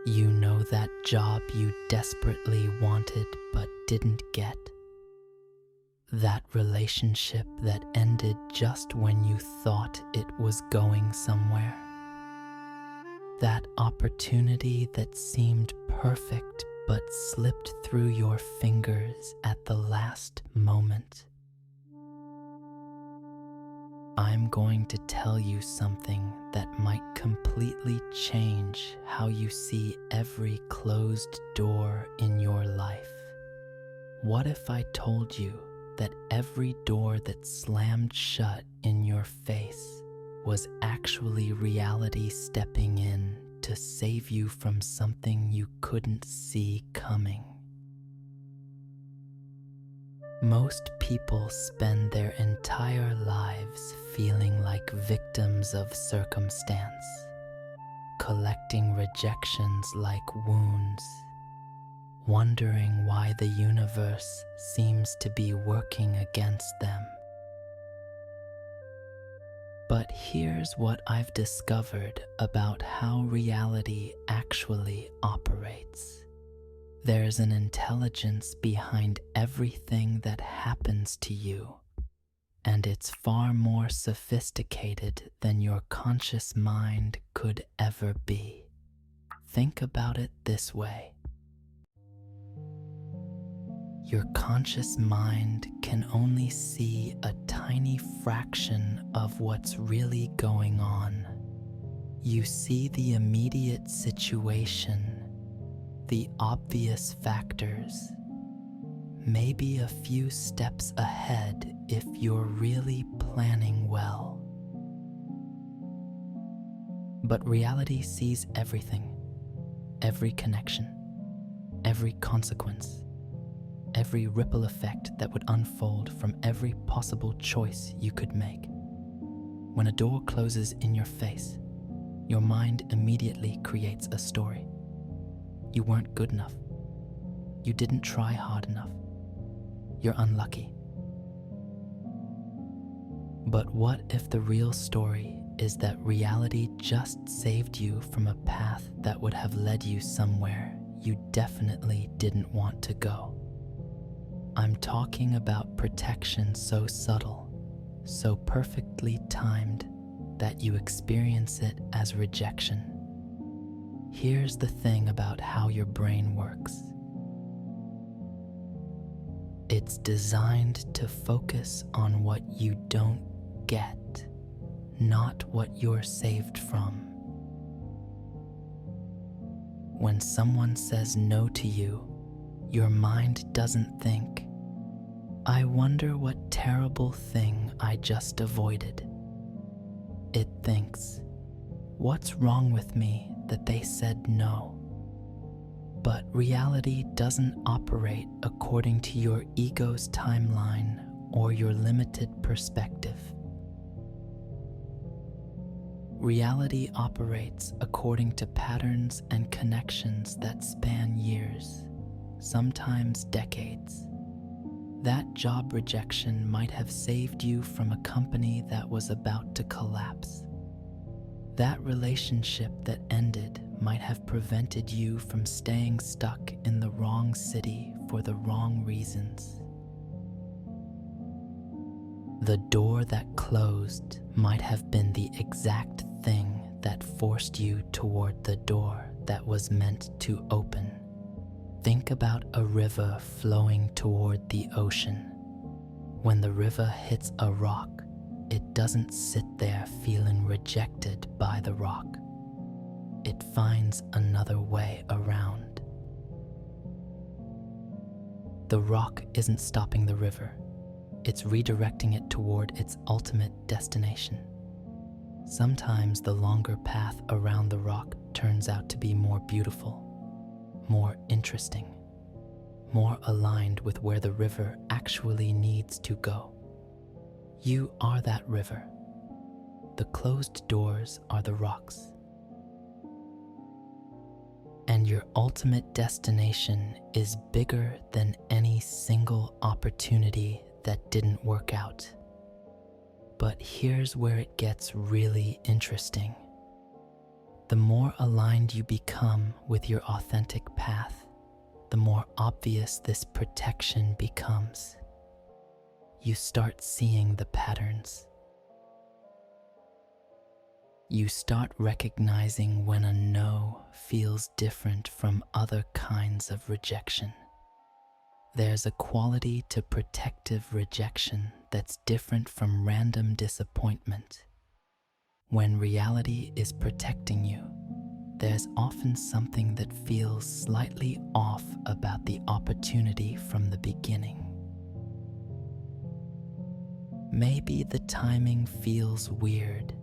You know that job you desperately wanted but didn't get. That relationship that ended just when you thought it was going somewhere. That opportunity that seemed perfect but slipped through your fingers at the last moment. I'm going to tell you something that might completely change how you see every closed door in your life. What if I told you that every door that slammed shut in your face was actually reality stepping in to save you from something you couldn't see coming? Most people spend their entire lives feeling like victims of circumstance, collecting rejections like wounds, wondering why the universe seems to be working against them. But here's what I've discovered about how reality actually operates. There's an intelligence behind everything that happens to you, and it's far more sophisticated than your conscious mind could ever be. Think about it this way. Your conscious mind can only see a tiny fraction of what's really going on. You see the immediate situation, the obvious factors, maybe a few steps ahead if you're really planning well. But reality sees everything, every connection, every consequence, every ripple effect that would unfold from every possible choice you could make. When a door closes in your face, your mind immediately creates a story. You weren't good enough. You didn't try hard enough. You're unlucky. But what if the real story is that reality just saved you from a path that would have led you somewhere you definitely didn't want to go? I'm talking about protection so subtle, so perfectly timed that you experience it as rejection. Here's the thing about how your brain works. It's designed to focus on what you don't get, not what you're saved from. When someone says no to you, your mind doesn't think, "I wonder what terrible thing I just avoided." It thinks, "What's wrong with me that they said no?" But reality doesn't operate according to your ego's timeline or your limited perspective. Reality operates according to patterns and connections that span years, sometimes decades. That job rejection might have saved you from a company that was about to collapse. That relationship that ended might have prevented you from staying stuck in the wrong city for the wrong reasons. The door that closed might have been the exact thing that forced you toward the door that was meant to open. Think about a river flowing toward the ocean. When the river hits a rock, it doesn't sit there feeling rejected by the rock. It finds another way around. The rock isn't stopping the river. It's redirecting it toward its ultimate destination. Sometimes the longer path around the rock turns out to be more beautiful, more interesting, more aligned with where the river actually needs to go. You are that river. The closed doors are the rocks. And your ultimate destination is bigger than any single opportunity that didn't work out. But here's where it gets really interesting. The more aligned you become with your authentic path, the more obvious this protection becomes. You start seeing the patterns. You start recognizing when a no feels different from other kinds of rejection. There's a quality to protective rejection that's different from random disappointment. When reality is protecting you, there's often something that feels slightly off about the opportunity from the beginning. Maybe the timing feels weird.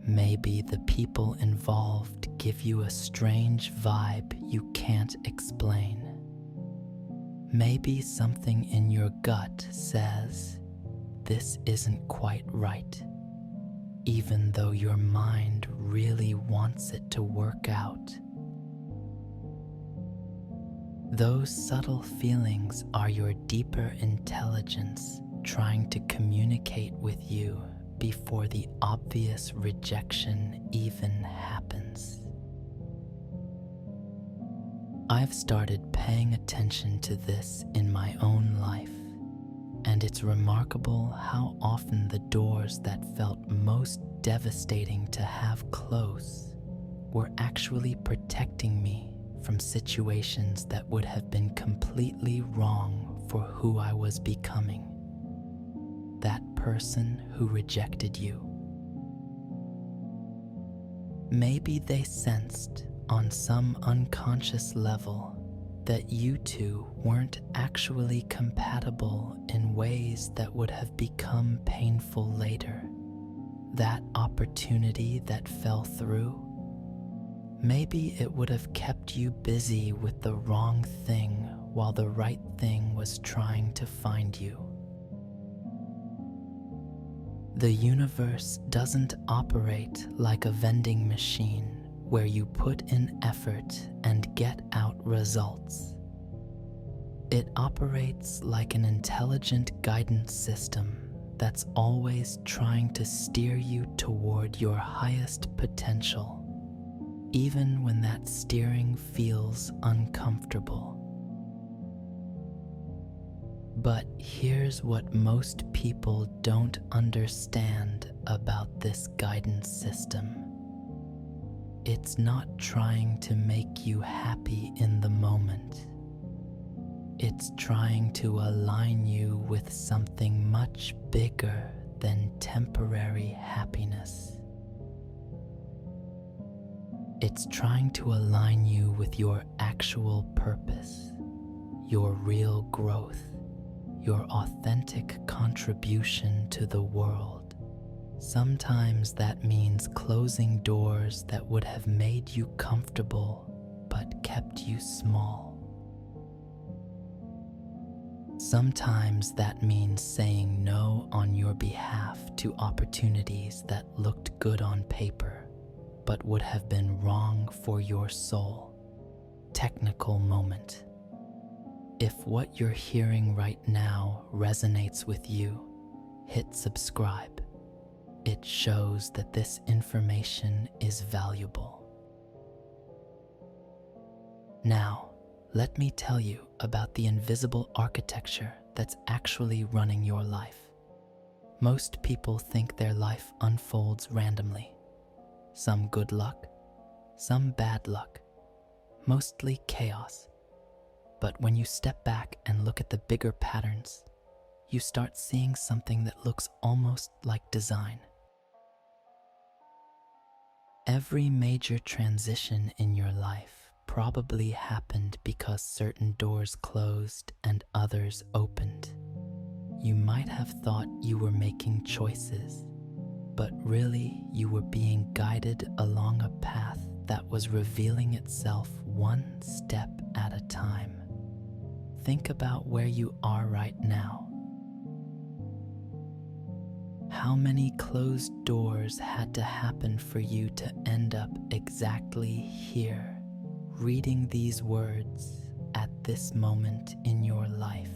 Maybe the people involved give you a strange vibe you can't explain. Maybe something in your gut says, this isn't quite right, even though your mind really wants it to work out. Those subtle feelings are your deeper intelligence trying to communicate with you before the obvious rejection even happens. I've started paying attention to this in my own life, and it's remarkable how often the doors that felt most devastating to have close were actually protecting me from situations that would have been completely wrong for who I was becoming. That person who rejected you. Maybe they sensed on some unconscious level that you two weren't actually compatible in ways that would have become painful later. That opportunity that fell through, maybe it would have kept you busy with the wrong thing while the right thing was trying to find you. The universe doesn't operate like a vending machine where you put in effort and get out results. It operates like an intelligent guidance system that's always trying to steer you toward your highest potential, even when that steering feels uncomfortable. But here's what most people don't understand about this guidance system. It's not trying to make you happy in the moment. It's trying to align you with something much bigger than temporary happiness. It's trying to align you with your actual purpose, your real growth, your authentic contribution to the world. Sometimes that means closing doors that would have made you comfortable but kept you small. Sometimes that means saying no on your behalf to opportunities that looked good on paper but would have been wrong for your soul. Technical moment. If what you're hearing right now resonates with you, hit subscribe. It shows that this information is valuable. Now, let me tell you about the invisible architecture that's actually running your life. Most people think their life unfolds randomly. Some good luck, some bad luck, mostly chaos. But when you step back and look at the bigger patterns, you start seeing something that looks almost like design. Every major transition in your life probably happened because certain doors closed and others opened. You might have thought you were making choices, but really you were being guided along a path that was revealing itself one step at a time. Think about where you are right now. How many closed doors had to happen for you to end up exactly here, reading these words at this moment in your life?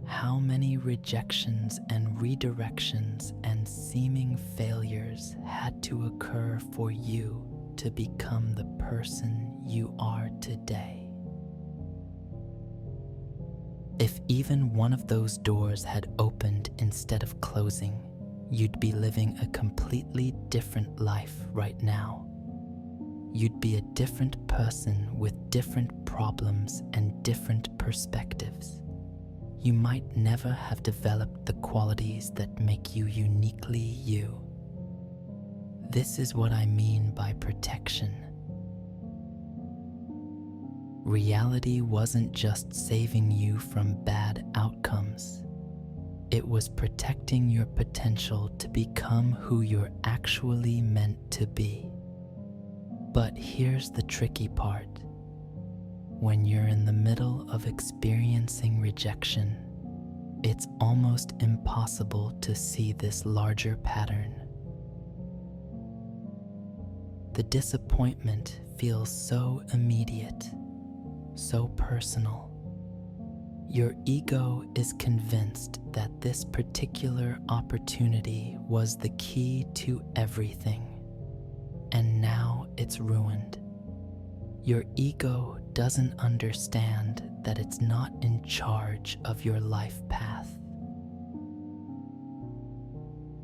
how many rejections and redirections and seeming failures had to occur for you to become the person you are today. If even one of those doors had opened instead of closing, you'd be living a completely different life right now. You'd be a different person with different problems and different perspectives. You might never have developed the qualities that make you uniquely you. This is what I mean by protection. Reality wasn't just saving you from bad outcomes. It was protecting your potential to become who you're actually meant to be. But here's the tricky part. When you're in the middle of experiencing rejection, it's almost impossible to see this larger pattern. The disappointment feels so immediate, so personal. Your ego is convinced that this particular opportunity was the key to everything, and now it's ruined. Your ego doesn't understand that it's not in charge of your life path.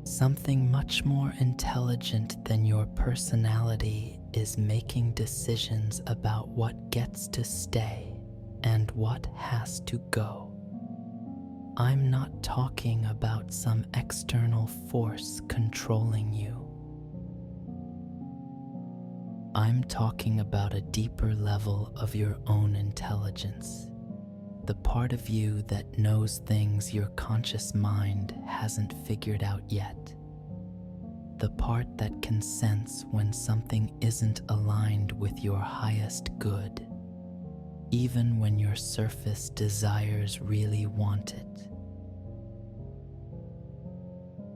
Something much more intelligent than your personality is making decisions about what gets to stay and what has to go. I'm not talking about some external force controlling you. I'm talking about a deeper level of your own intelligence, the part of you that knows things your conscious mind hasn't figured out yet, the part that can sense when something isn't aligned with your highest good, even when your surface desires really want it.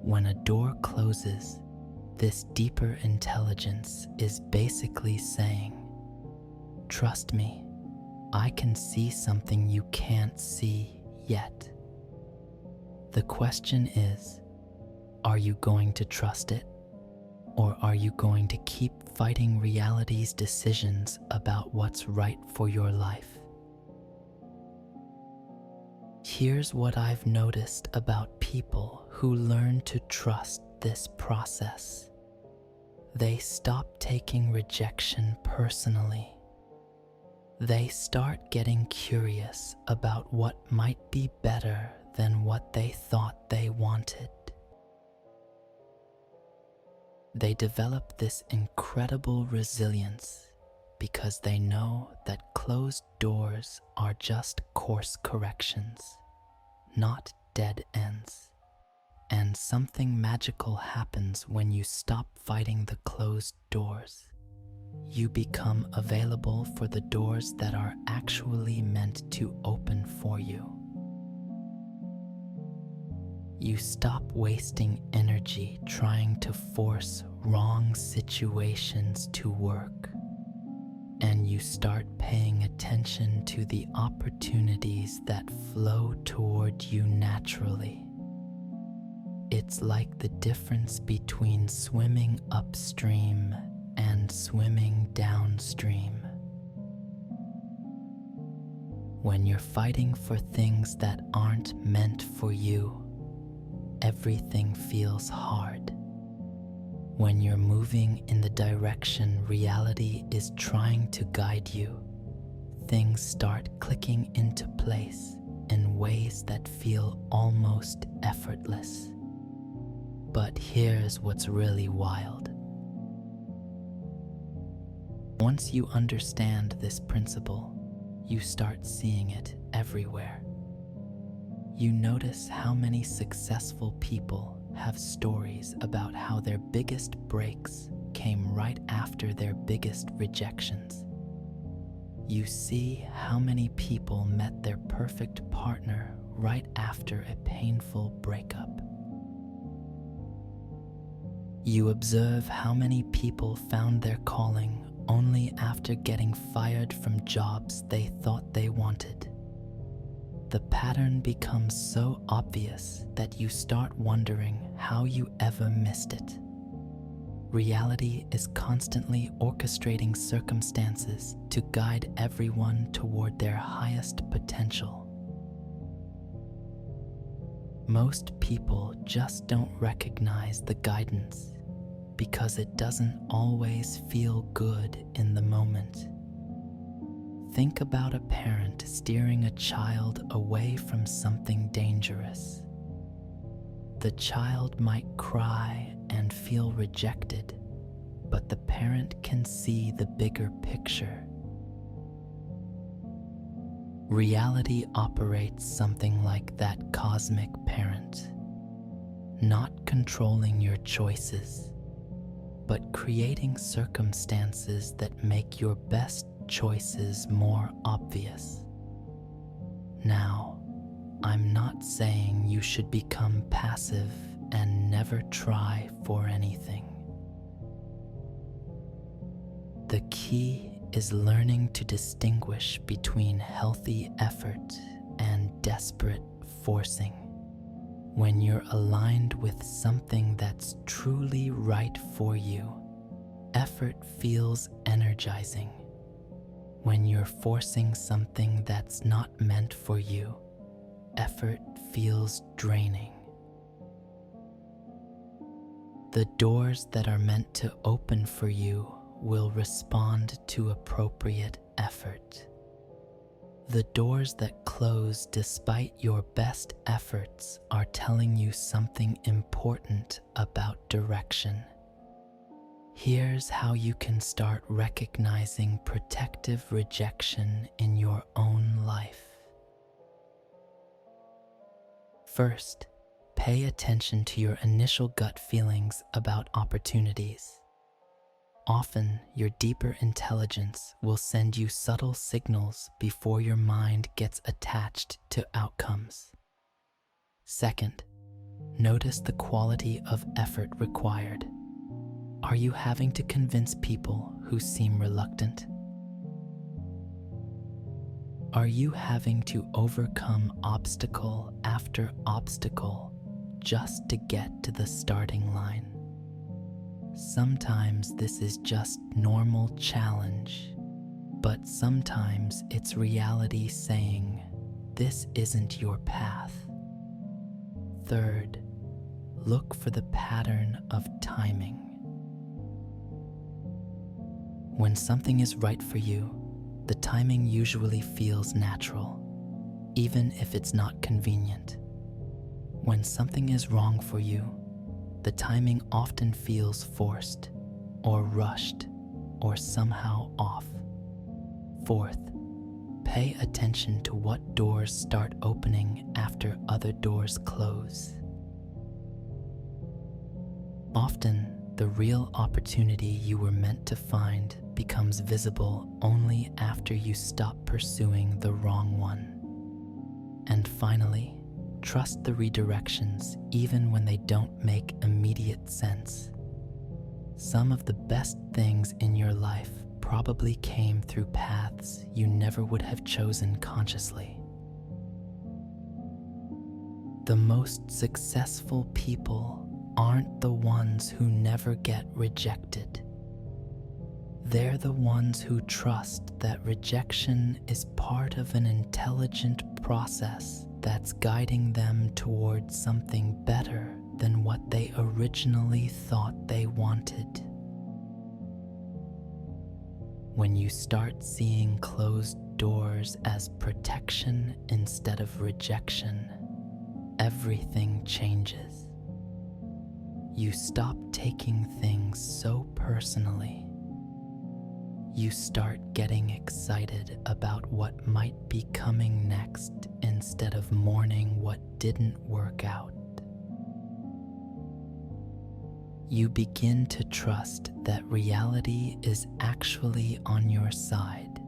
When a door closes, this deeper intelligence is basically saying, "Trust me, I can see something you can't see yet." The question is, are you going to trust it? Or are you going to keep fighting reality's decisions about what's right for your life? Here's what I've noticed about people who learn to trust this process. They stop taking rejection personally. They start getting curious about what might be better than what they thought they wanted. They develop this incredible resilience because they know that closed doors are just course corrections, not dead ends. And something magical happens when you stop fighting the closed doors. You become available for the doors that are actually meant to open for you. You stop wasting energy trying to force wrong situations to work, and you start paying attention to the opportunities that flow toward you naturally. It's like the difference between swimming upstream and swimming downstream. When you're fighting for things that aren't meant for you, everything feels hard. When you're moving in the direction reality is trying to guide you, things start clicking into place in ways that feel almost effortless. But here's what's really wild. Once you understand this principle, you start seeing it everywhere. You notice how many successful people have stories about how their biggest breaks came right after their biggest rejections. You see how many people met their perfect partner right after a painful breakup. You observe how many people found their calling only after getting fired from jobs they thought they wanted. the pattern becomes so obvious that you start wondering how you ever missed it. Reality is constantly orchestrating circumstances to guide everyone toward their highest potential. Most people just don't recognize the guidance because it doesn't always feel good in the moment. Think about a parent steering a child away from something dangerous. The child might cry and feel rejected, but the parent can see the bigger picture. Reality operates something like that cosmic parent, not controlling your choices, but creating circumstances that make your best choices more obvious. Now, I'm not saying you should become passive and never try for anything. The key is learning to distinguish between healthy effort and desperate forcing. When you're aligned with something that's truly right for you, effort feels energizing. When you're forcing something that's not meant for you, effort feels draining. The doors that are meant to open for you will respond to appropriate effort. The doors that close despite your best efforts are telling you something important about direction. Here's how you can start recognizing protective rejection in your own life. First, pay attention to your initial gut feelings about opportunities. Often, your deeper intelligence will send you subtle signals before your mind gets attached to outcomes. Second, notice the quality of effort required. Are you having to convince people who seem reluctant? Are you having to overcome obstacle after obstacle just to get to the starting line? Sometimes this is just normal challenge, but sometimes it's reality saying, this isn't your path. Third, look for the pattern of timing. When something is right for you, the timing usually feels natural, even if it's not convenient. When something is wrong for you, the timing often feels forced, or rushed, or somehow off. Fourth, pay attention to what doors start opening after other doors close. Often, the real opportunity you were meant to find becomes visible only after you stop pursuing the wrong one. And finally, trust the redirections even when they don't make immediate sense. Some of the best things in your life probably came through paths you never would have chosen consciously. The most successful people aren't the ones who never get rejected. They're the ones who trust that rejection is part of an intelligent process that's guiding them towards something better than what they originally thought they wanted. When you start seeing closed doors as protection instead of rejection, everything changes. You stop taking things so personally. You start getting excited about what might be coming next instead of mourning what didn't work out. You begin to trust that reality is actually on your side,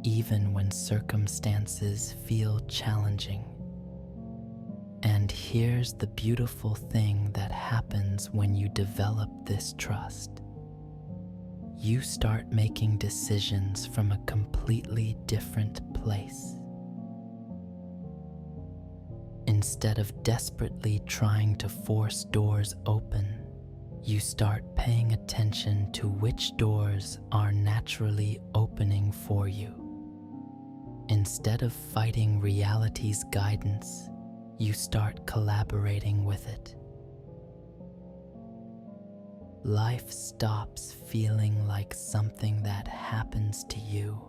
even when circumstances feel challenging. And here's the beautiful thing that happens when you develop this trust. You start making decisions from a completely different place. Instead of desperately trying to force doors open, you start paying attention to which doors are naturally opening for you. Instead of fighting reality's guidance, you start collaborating with it. Life stops feeling like something that happens to you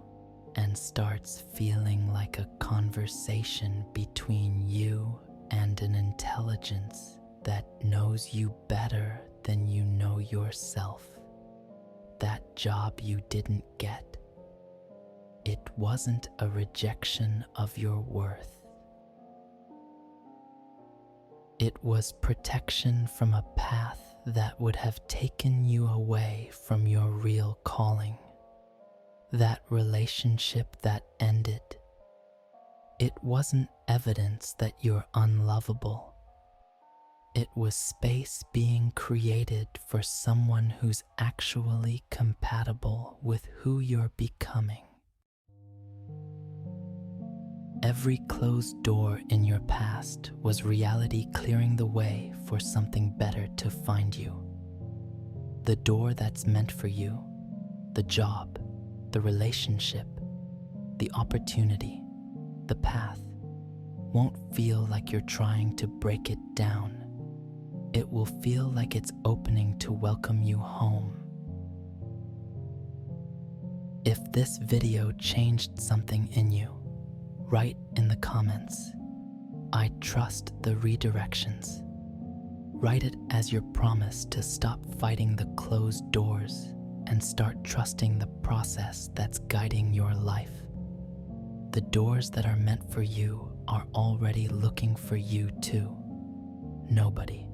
and starts feeling like a conversation between you and an intelligence that knows you better than you know yourself. That job you didn't get, it wasn't a rejection of your worth. It was protection from a path that would have taken you away from your real calling. That relationship that ended, it wasn't evidence that you're unlovable. It was space being created for someone who's actually compatible with who you're becoming. Every closed door in your past was reality clearing the way for something better to find you. The door that's meant for you, the job, the relationship, the opportunity, the path, won't feel like you're trying to break it down. It will feel like it's opening to welcome you home. If this video changed something in you, write in the comments, "I trust the redirections." Write it as your promise to stop fighting the closed doors and start trusting the process that's guiding your life. The doors that are meant for you are already looking for you too. Nobody